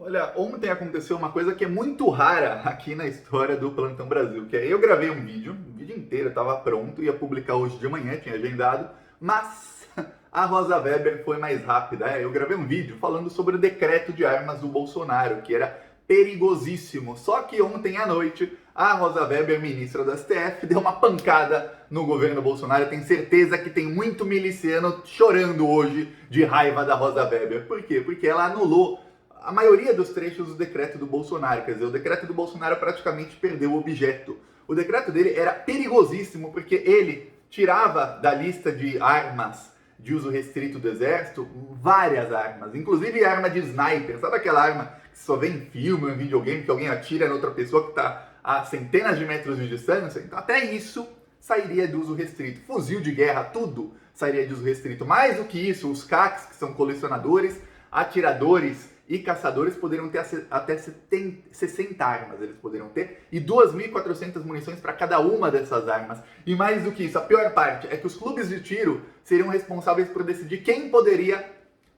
Olha, ontem aconteceu uma coisa que é muito rara aqui na história do Plantão Brasil, que é eu gravei um vídeo inteiro, estava pronto, ia publicar hoje de manhã, tinha agendado, mas a Rosa Weber foi mais rápida. Eu gravei um vídeo falando sobre o decreto de armas do Bolsonaro, que era perigosíssimo. Só que ontem à noite, a Rosa Weber, ministra do STF, deu uma pancada no governo Bolsonaro. Eu tenho certeza que tem muito miliciano chorando hoje de raiva da Rosa Weber. Por quê? Porque ela anulou a maioria dos trechos do decreto do Bolsonaro. Quer dizer, o decreto do Bolsonaro praticamente perdeu o objeto. O decreto dele era perigosíssimo porque ele tirava da lista de armas de uso restrito do exército várias armas, inclusive arma de sniper. Sabe aquela arma que só vê em filme, em videogame, que alguém atira na outra pessoa que está a centenas de metros de distância? Então até isso sairia de uso restrito. Fuzil de guerra, tudo sairia de uso restrito. Mais do que isso, os CACs, que são colecionadores, atiradores e caçadores, poderiam ter até 60 armas, eles poderiam ter, e 2.400 munições para cada uma dessas armas. E mais do que isso, a pior parte é que os clubes de tiro seriam responsáveis por decidir quem poderia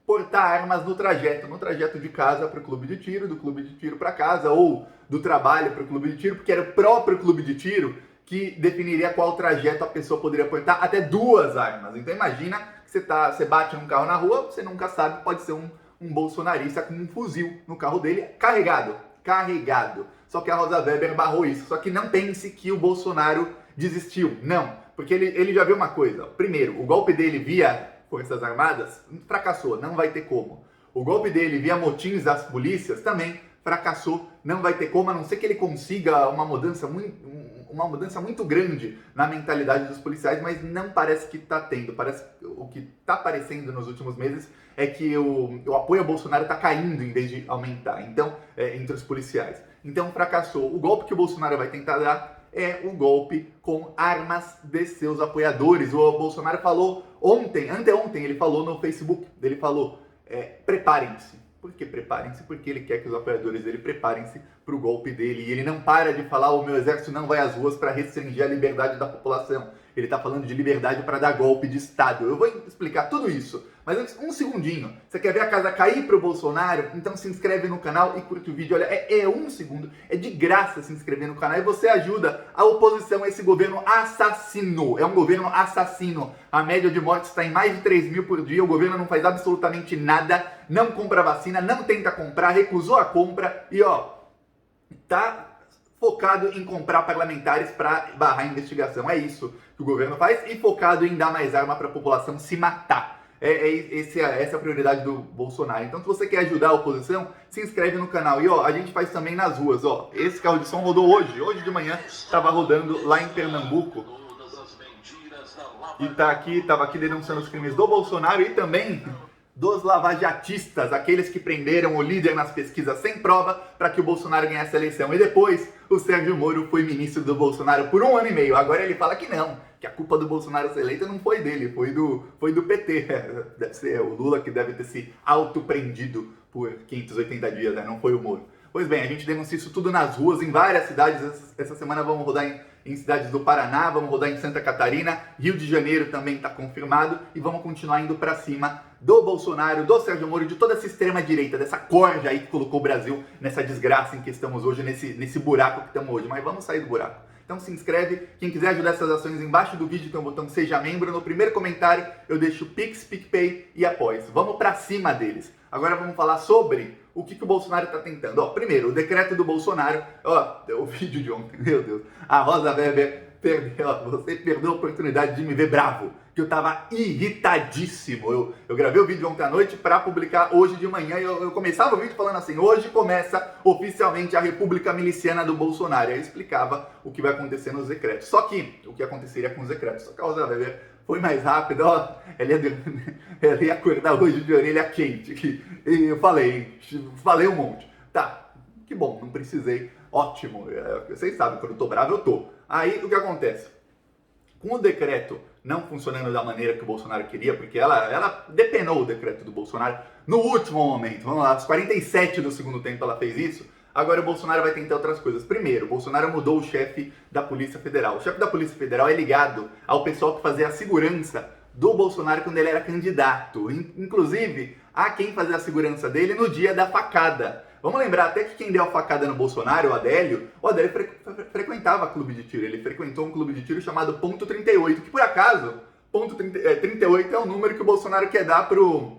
portar armas no trajeto de casa para o clube de tiro, do clube de tiro para casa, ou do trabalho para o clube de tiro, porque era o próprio clube de tiro que definiria qual trajeto a pessoa poderia portar até duas armas. Então imagina que você bate num carro na rua, você nunca sabe, pode ser um bolsonarista com um fuzil no carro dele, carregado. Só que a Rosa Weber barrou isso. Só que não pense que o Bolsonaro desistiu, não. Porque ele já viu uma coisa. Primeiro, o golpe dele via Forças Armadas fracassou, não vai ter como. O golpe dele via motins das polícias também fracassou, não vai ter como, a não ser que ele consiga uma mudança muito grande na mentalidade dos policiais, mas não parece que está tendo. O que está aparecendo nos últimos meses é que o apoio ao Bolsonaro está caindo em vez de aumentar, então, entre os policiais. Então fracassou. O golpe que o Bolsonaro vai tentar dar é o golpe com armas de seus apoiadores. O Bolsonaro falou anteontem, ele falou no Facebook, ele falou, preparem-se. Por que preparem-se? Porque ele quer que os apoiadores dele preparem-se para o golpe dele. E ele não para de falar, o meu exército não vai às ruas para restringir a liberdade da população. Ele está falando de liberdade para dar golpe de Estado. Eu vou explicar tudo isso. Mas antes, um segundinho. Você quer ver a casa cair para o Bolsonaro? Então se inscreve no canal e curte o vídeo. Olha, é um segundo. É de graça se inscrever no canal. E você ajuda a oposição a esse governo assassino. É um governo assassino. A média de mortes está em mais de 3 mil por dia. O governo não faz absolutamente nada. Não compra vacina, não tenta comprar, recusou a compra. E tá focado em comprar parlamentares para barrar a investigação. É isso que o governo faz, e focado em dar mais arma para a população se matar. Essa é a prioridade do Bolsonaro. Então, se você quer ajudar a oposição, se inscreve no canal. E a gente faz também nas ruas. Esse carro de som rodou hoje de manhã, estava rodando lá em Pernambuco. E estava aqui denunciando os crimes do Bolsonaro e também dos lavajatistas, aqueles que prenderam o líder nas pesquisas sem prova para que o Bolsonaro ganhasse a eleição. E depois, o Sérgio Moro foi ministro do Bolsonaro por 1 ano e meio. Agora ele fala que não, que a culpa do Bolsonaro ser eleito não foi dele, foi do PT. Deve ser o Lula que deve ter se autoprendido por 580 dias, né? Não foi o Moro. Pois bem, a gente denuncia isso tudo nas ruas, em várias cidades. Essa semana vamos rodar em cidades do Paraná, vamos rodar em Santa Catarina, Rio de Janeiro também está confirmado, e vamos continuar indo para cima do Bolsonaro, do Sérgio Moro, de toda essa extrema-direita, dessa corja aí que colocou o Brasil nessa desgraça em que estamos hoje, nesse buraco que estamos hoje. Mas vamos sair do buraco. Então se inscreve, quem quiser ajudar essas ações, embaixo do vídeo tem o botão Seja Membro, no primeiro comentário eu deixo Pix, PicPay e Apoia. Vamos para cima deles. Agora vamos falar sobre o que o Bolsonaro está tentando. Primeiro, o decreto do Bolsonaro, o vídeo de ontem, meu Deus, a Rosa Weber você perdeu a oportunidade de me ver bravo, que eu tava irritadíssimo. Eu gravei o vídeo ontem à noite para publicar hoje de manhã, e eu começava o vídeo falando assim: hoje começa oficialmente a República Miliciana do Bolsonaro. E aí eu explicava o que vai acontecer nos decretos. Só que, o que aconteceria com os decretos? Só que a Rosa Weber foi mais rápida, ela ia acordar hoje de orelha quente. E eu falei um monte. Tá, que bom, não precisei, ótimo. Vocês sabem, quando eu tô bravo, eu tô. Aí, o que acontece? Com o decreto não funcionando da maneira que o Bolsonaro queria, porque ela depenou o decreto do Bolsonaro no último momento, vamos lá, aos 47 do segundo tempo ela fez isso. Agora o Bolsonaro vai tentar outras coisas. Primeiro, o Bolsonaro mudou o chefe da Polícia Federal. O chefe da Polícia Federal é ligado ao pessoal que fazia a segurança do Bolsonaro quando ele era candidato. Inclusive, a quem fazia a segurança dele no dia da facada. Vamos lembrar até que quem deu a facada no Bolsonaro, o Adélio frequentava clube de tiro. Ele frequentou um clube de tiro chamado Ponto 38, que por acaso, 38 é o número que o Bolsonaro quer dar pro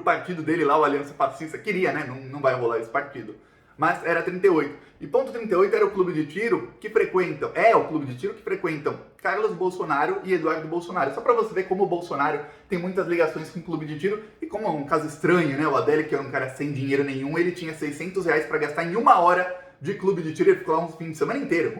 partido dele lá, o Aliança Fascista. Queria, né? Não vai rolar esse partido. Mas era 38. E Ponto 38 era o clube de tiro que frequentam, Carlos Bolsonaro e Eduardo Bolsonaro. Só pra você ver como o Bolsonaro tem muitas ligações com o clube de tiro. E como é um caso estranho, né? O Adélio, que era um cara sem dinheiro nenhum, ele tinha R$600 pra gastar em 1 hora de clube de tiro. Ele ficou lá um fim de semana inteiro,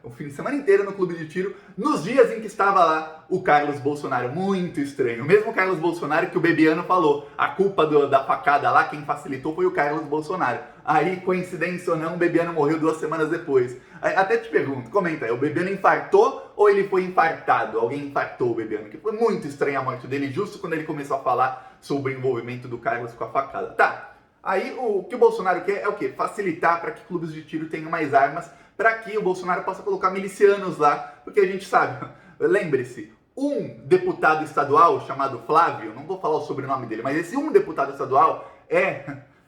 o fim de semana inteiro no clube de tiro, nos dias em que estava lá o Carlos Bolsonaro. Muito estranho. O mesmo Carlos Bolsonaro que o Bebiano falou, a culpa da facada lá, quem facilitou foi o Carlos Bolsonaro. Aí, coincidência ou não, o Bebiano morreu 2 semanas depois. Até te pergunto, comenta aí, o Bebiano infartou ou ele foi infartado? Alguém infartou o Bebiano? Que foi muito estranha a morte dele, justo quando ele começou a falar sobre o envolvimento do Carlos com a facada. Tá, aí o que o Bolsonaro quer é o quê? Facilitar para que clubes de tiro tenham mais armas, para que o Bolsonaro possa colocar milicianos lá, porque a gente sabe, lembre-se, um deputado estadual chamado Flávio, não vou falar o sobrenome dele, mas esse um deputado estadual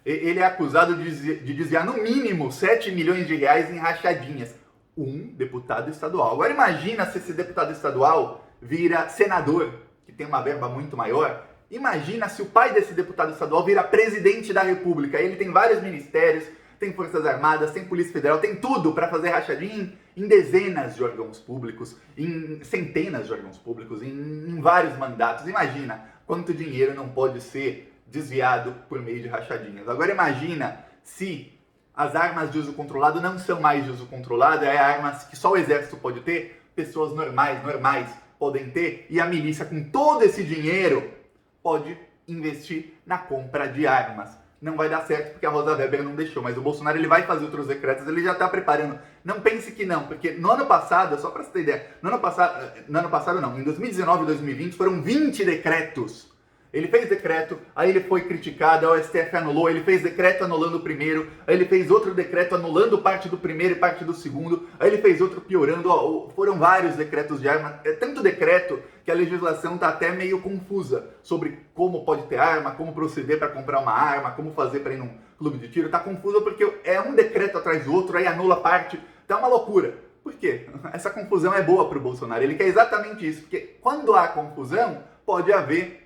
ele é acusado de desviar no mínimo 7 milhões de reais em rachadinhas. Um deputado estadual. Agora imagina se esse deputado estadual vira senador, que tem uma verba muito maior. Imagina se o pai desse deputado estadual vira presidente da República. Ele tem vários ministérios, tem Forças Armadas, tem Polícia Federal, tem tudo para fazer rachadinha em dezenas de órgãos públicos, em centenas de órgãos públicos, em vários mandatos. Imagina quanto dinheiro não pode ser desviado por meio de rachadinhas. Agora imagina se as armas de uso controlado não são mais de uso controlado, é armas que só o exército pode ter, pessoas normais podem ter, e a milícia com todo esse dinheiro pode investir na compra de armas. Não vai dar certo porque a Rosa Weber não deixou, mas o Bolsonaro ele vai fazer outros decretos, ele já está preparando. Não pense que não, porque no ano passado, só para você ter ideia, em 2019 e 2020 foram 20 decretos. Ele fez decreto, aí ele foi criticado, o STF anulou, ele fez decreto anulando o primeiro, aí ele fez outro decreto anulando parte do primeiro e parte do segundo, aí ele fez outro piorando, foram vários decretos de arma, é tanto decreto que a legislação está até meio confusa sobre como pode ter arma, como proceder para comprar uma arma, como fazer para ir num clube de tiro, está confusa porque é um decreto atrás do outro, aí anula parte, tá uma loucura. Por quê? Essa confusão é boa para o Bolsonaro, ele quer exatamente isso, porque quando há confusão, pode haver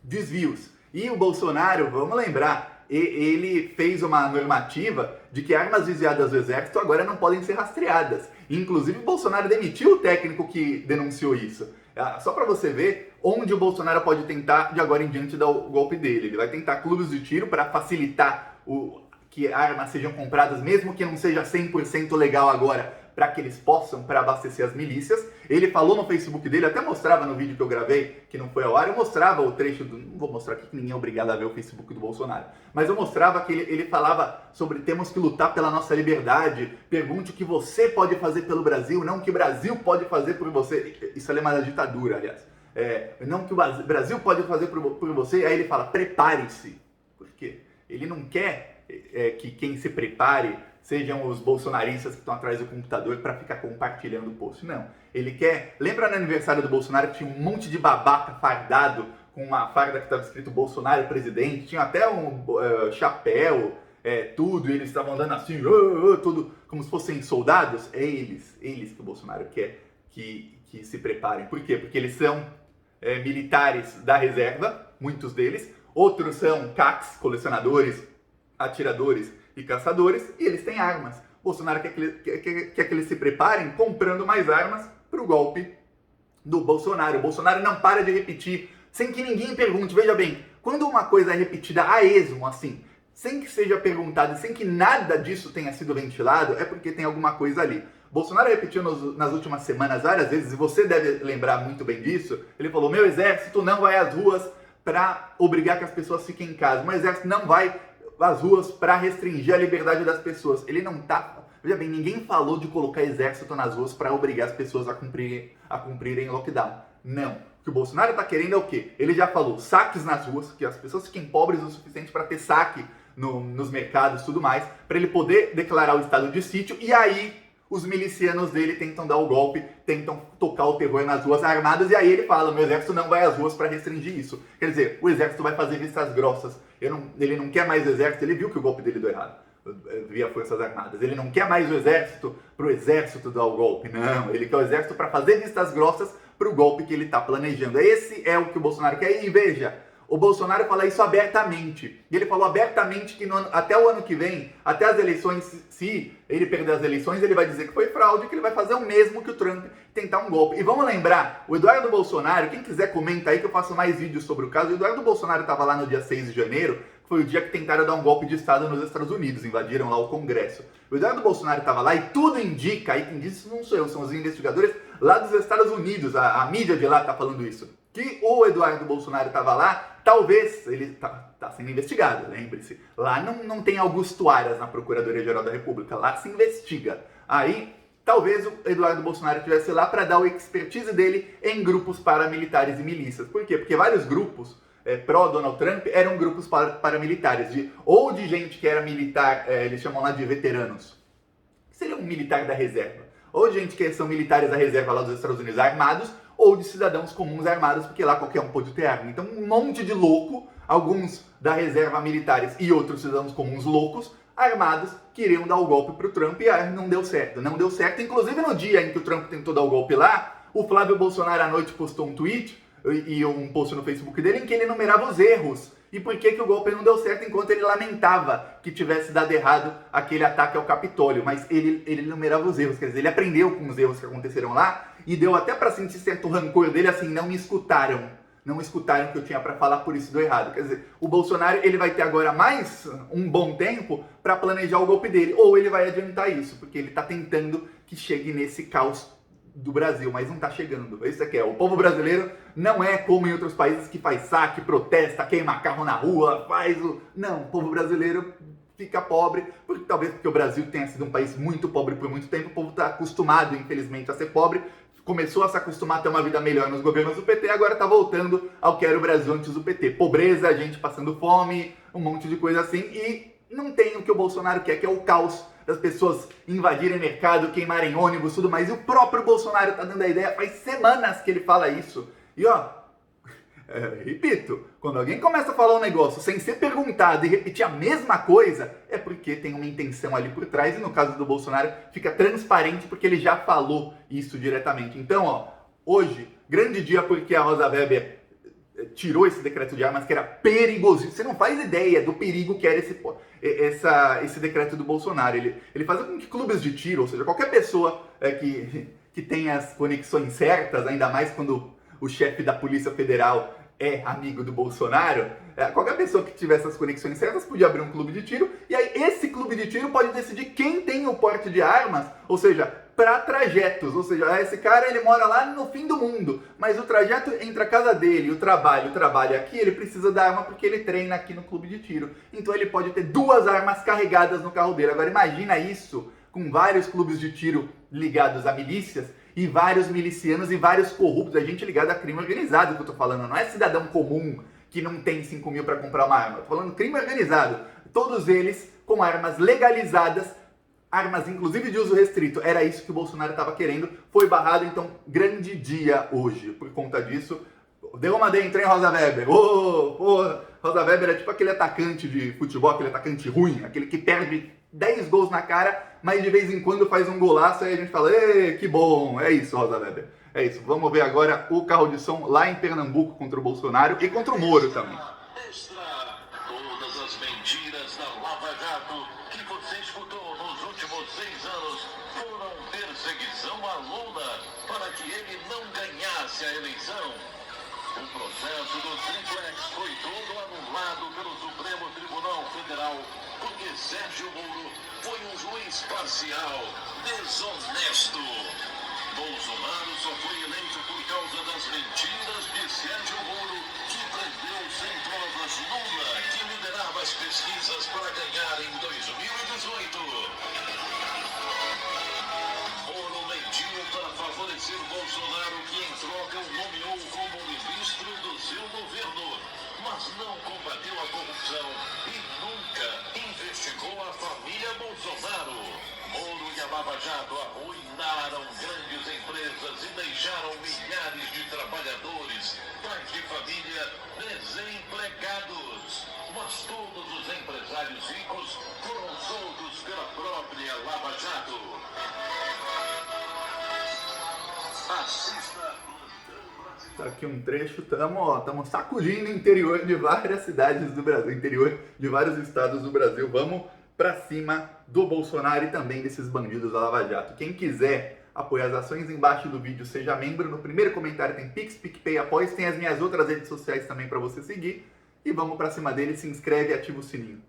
desvios. E o Bolsonaro, vamos lembrar, ele fez uma normativa de que armas desviadas do exército agora não podem ser rastreadas. Inclusive, o Bolsonaro demitiu o técnico que denunciou isso. Só para você ver onde o Bolsonaro pode tentar, de agora em diante, dar o golpe dele. Ele vai tentar clubes de tiro para facilitar que armas sejam compradas, mesmo que não seja 100% legal agora, para que eles possam, para abastecer as milícias. Ele falou no Facebook dele, até mostrava no vídeo que eu gravei, que não foi ao ar, eu mostrava o trecho, não vou mostrar aqui que ninguém é obrigado a ver o Facebook do Bolsonaro, mas eu mostrava que ele falava sobre temos que lutar pela nossa liberdade, pergunte o que você pode fazer pelo Brasil, não o que o Brasil pode fazer por você. Isso é lema da ditadura, aliás. Não o que o Brasil pode fazer por você, aí ele fala, prepare-se. Por quê? Ele não quer que quem se prepare sejam os bolsonaristas que estão atrás do computador para ficar compartilhando o post. Não. Ele quer... Lembra no aniversário do Bolsonaro que tinha um monte de babaca fardado com uma farda que estava escrito Bolsonaro presidente? Tinha até um chapéu, tudo, e eles estavam andando assim, tudo como se fossem soldados. É eles que o Bolsonaro quer que se preparem. Por quê? Porque eles são militares da reserva, muitos deles. Outros são CACs, colecionadores, atiradores e caçadores, e eles têm armas. Bolsonaro quer que eles se preparem comprando mais armas para o golpe do Bolsonaro. O Bolsonaro não para de repetir, sem que ninguém pergunte. Veja bem, quando uma coisa é repetida a esmo, assim, sem que seja perguntado, sem que nada disso tenha sido ventilado, é porque tem alguma coisa ali. Bolsonaro repetiu nas últimas semanas várias vezes, e você deve lembrar muito bem disso, ele falou, meu exército não vai às ruas para obrigar que as pessoas fiquem em casa. Meu exército não vai às ruas para restringir a liberdade das pessoas. Ele não tá... Veja bem, ninguém falou de colocar exército nas ruas para obrigar as pessoas a cumprirem lockdown. Não. O que o Bolsonaro está querendo é o quê? Ele já falou saques nas ruas, que as pessoas fiquem pobres o suficiente para ter saque nos mercados e tudo mais, para ele poder declarar o estado de sítio, e aí os milicianos dele tentam dar o golpe, tentam tocar o terror nas ruas armadas, e aí ele fala, meu exército não vai às ruas para restringir isso. Quer dizer, o exército vai fazer vistas grossas, ele não quer mais o exército, ele viu que o golpe dele deu errado, via Forças Armadas. Ele não quer mais o exército para o exército dar o golpe, não. Ele quer o exército para fazer vistas grossas para o golpe que ele está planejando. Esse é o que o Bolsonaro quer. E veja, o Bolsonaro fala isso abertamente. E ele falou abertamente que até o ano que vem, até as eleições, se ele perder as eleições, ele vai dizer que foi fraude, que ele vai fazer o mesmo que o Trump, tentar um golpe. E vamos lembrar, o Eduardo Bolsonaro, quem quiser comenta aí que eu faço mais vídeos sobre o caso, o Eduardo Bolsonaro estava lá no dia 6 de janeiro, que foi o dia que tentaram dar um golpe de Estado nos Estados Unidos, invadiram lá o Congresso. O Eduardo Bolsonaro estava lá e tudo indica, aí quem disse isso não sou eu, são os investigadores lá dos Estados Unidos, a mídia de lá está falando isso, que o Eduardo Bolsonaro estava lá, talvez, ele tá sendo investigado, lembre-se, lá não tem Augusto Aras na Procuradoria-Geral da República, lá se investiga. Aí, talvez o Eduardo Bolsonaro estivesse lá para dar o expertise dele em grupos paramilitares e milícias. Por quê? Porque vários grupos pró-Donald Trump eram grupos paramilitares, ou de gente que era militar, eles chamam lá de veteranos, que seria um militar da reserva, ou de gente que são militares da reserva lá dos Estados Unidos armados, ou de cidadãos comuns armados, porque lá qualquer um pode ter arma. Então um monte de louco, alguns da reserva militares e outros cidadãos comuns loucos, armados, queriam dar o golpe pro Trump e não deu certo. Não deu certo, inclusive no dia em que o Trump tentou dar o golpe lá, o Flávio Bolsonaro à noite postou um tweet e um post no Facebook dele em que ele enumerava os erros e por que o golpe não deu certo, enquanto ele lamentava que tivesse dado errado aquele ataque ao Capitólio, mas ele enumerava os erros, quer dizer, ele aprendeu com os erros que aconteceram lá e deu até para sentir certo rancor dele, assim, não me escutaram o que eu tinha para falar, por isso deu errado. Quer dizer, o Bolsonaro, ele vai ter agora mais um bom tempo para planejar o golpe dele, ou ele vai adiantar isso, porque ele está tentando que chegue nesse caos do Brasil, mas não está chegando. Isso aqui é, o povo brasileiro não é como em outros países que faz saque, protesta, queima carro na rua, Não, o povo brasileiro fica pobre, talvez porque o Brasil tenha sido um país muito pobre por muito tempo, o povo está acostumado, infelizmente, a ser pobre, começou a se acostumar a ter uma vida melhor nos governos do PT, agora está voltando ao que era o Brasil antes do PT. Pobreza, gente passando fome, um monte de coisa assim, e não tem o que o Bolsonaro quer, que é o caos das pessoas invadirem mercado, queimarem ônibus, tudo mais. E o próprio Bolsonaro está dando a ideia, faz semanas que ele fala isso. E repito, quando alguém começa a falar um negócio sem ser perguntado e repetir a mesma coisa, é porque tem uma intenção ali por trás, e no caso do Bolsonaro fica transparente porque ele já falou isso diretamente. Então, hoje, grande dia porque a Rosa Weber tirou esse decreto de armas que era perigoso. Você não faz ideia do perigo que era esse decreto do Bolsonaro. Ele faz com que clubes de tiro, ou seja, qualquer pessoa que tenha as conexões certas, ainda mais quando o chefe da Polícia Federal é amigo do Bolsonaro, qualquer pessoa que tiver essas conexões certas podia abrir um clube de tiro, e aí esse clube de tiro pode decidir quem tem o porte de armas, ou seja, para trajetos, ou seja, esse cara ele mora lá no fim do mundo, mas o trajeto entre a casa dele e o trabalho aqui, ele precisa da arma porque ele treina aqui no clube de tiro, então ele pode ter 2 armas carregadas no carro dele. Agora imagina isso com vários clubes de tiro ligados a milícias, e vários milicianos e vários corruptos, a gente ligada a crime organizado que eu tô falando, não é cidadão comum que não tem 5 mil para comprar uma arma, eu tô falando crime organizado, todos eles com armas legalizadas, armas inclusive de uso restrito, era isso que o Bolsonaro estava querendo, foi barrado, então grande dia hoje, por conta disso. Deu uma dentro, hein, Rosa Weber? Rosa Weber é tipo aquele atacante de futebol, aquele atacante ruim, aquele que perde 10 gols na cara, mas de vez em quando faz um golaço e a gente fala, que bom, é isso, Rosa Weber, é isso. Vamos ver agora o carro de som lá em Pernambuco contra o Bolsonaro e contra o Moro também. Todas as mentiras da Lava Jato que você escutou nos últimos 6 anos foram perseguição a Lula para que ele não ganhasse a eleição. O processo do Triplex foi todo anulado pelo Supremo Tribunal Federal porque Sérgio Moro foi um juiz parcial, desonesto. Bolsonaro só foi eleito por causa das mentiras de Sérgio Moro, que prendeu sem provas Lula, que liderava as pesquisas para ganhar em 2018. Moro mentiu para favorecer Bolsonaro, que em troca o nomeou como ministro do seu governo, mas não combateu a corrupção e nunca investigou a família Bolsonaro. Moro e a Lava Jato arruinaram grandes empresas e deixaram milhares de trabalhadores, pais de família, desempregados. Mas todos os empresários ricos foram soltos pela própria Lava Jato. Assista. Tá aqui um trecho, estamos sacudindo o interior de várias cidades do Brasil, interior de vários estados do Brasil. Vamos pra cima do Bolsonaro e também desses bandidos da Lava Jato. Quem quiser apoiar as ações, embaixo do vídeo, seja membro. No primeiro comentário tem Pix, PicPay, Apoia. Tem as minhas outras redes sociais também para você seguir. E vamos pra cima dele, se inscreve e ativa o sininho.